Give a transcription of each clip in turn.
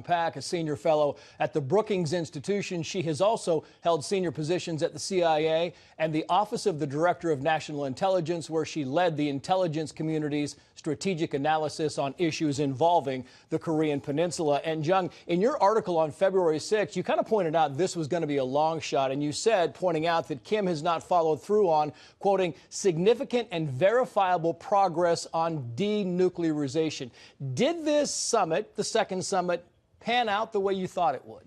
Pak, a senior fellow at the Brookings Institution. She has also held senior positions at the CIA and the Office of the Director of National Intelligence, where she led the intelligence community's strategic analysis on issues involving the Korean Peninsula. And Jung, in your article on February 6th, you kind of pointed out this was going to be a long shot. And you said, pointing out that Kim has not followed through on, quoting, significant and verifiable progress on denuclearization. Did this summit, the second summit, pan out the way you thought it would?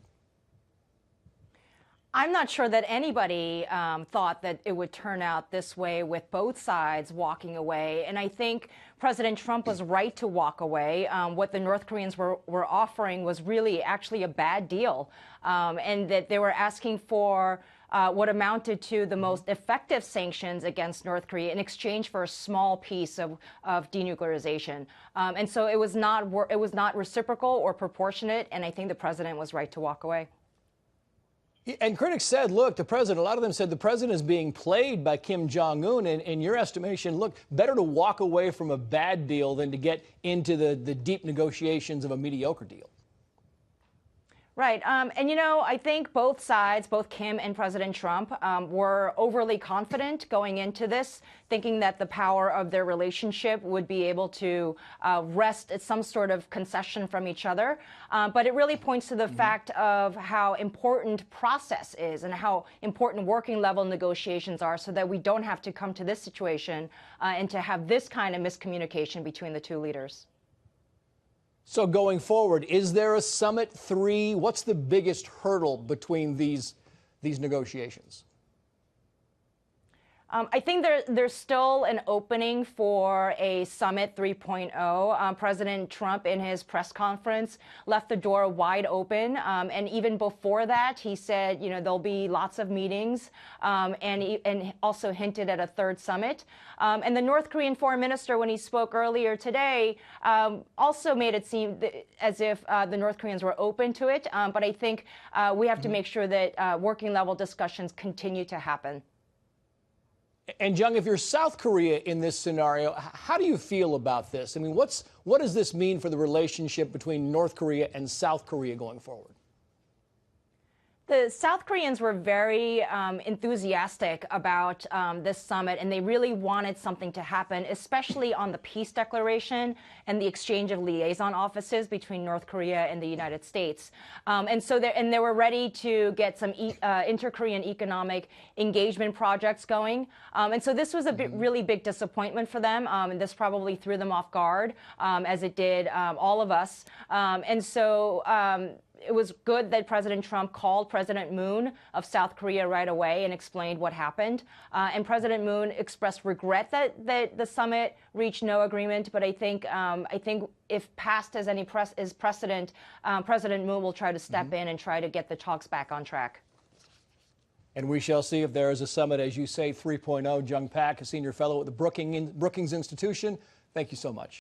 I'm not sure that anybody thought that it would turn out this way, with both sides walking away. And I think President Trump was right to walk away. What the North Koreans were offering was really actually a bad deal, and that they were asking for what amounted to the most effective sanctions against North Korea in exchange for a small piece of denuclearization. And so it was not reciprocal or proportionate, and I think the president was right to walk away. And critics said, look, a lot of them said the president is being played by Kim Jong Un. And in your estimation, look, better to walk away from a bad deal than to get into the deep negotiations of a mediocre deal. Right. And, you know, I think both sides, both Kim and President Trump, were overly confident going into this, thinking that the power of their relationship would be able to wrest at some sort of concession from each other. But it really points to the fact of how important process is and how important working level negotiations are, so that we don't have to come to this situation and to have this kind of miscommunication between the two leaders. So going forward, is there a Summit 3? What's the biggest hurdle between these negotiations? I think there's still an opening for a Summit 3.0. President Trump, in his press conference, left the door wide open. And even before that, he said, you know, there'll be lots of meetings, and also hinted at a third summit. And the North Korean foreign minister, when he spoke earlier today, also made it seem as if the North Koreans were open to it. But I think we have to make sure that working level discussions continue to happen. And Jung, if you're South Korea in this scenario, how do you feel about this? I mean, what does this mean for the relationship between North Korea and South Korea going forward? The South Koreans were very enthusiastic about this summit, and they really wanted something to happen, especially on the peace declaration and the exchange of liaison offices between North Korea and the United States. And they were ready to get some inter-Korean economic engagement projects going. And so this was a really big disappointment for them, and this probably threw them off guard, as it did all of us. It was good that President Trump called President Moon of South Korea right away and explained what happened. And President Moon expressed regret that the summit reached no agreement. But I think if passed as precedent, President Moon will try to step in and try to get the talks back on track. And we shall see if there is a summit, as you say, 3.0. Jung Pak, a senior fellow at the Brookings Institution. Thank you so much.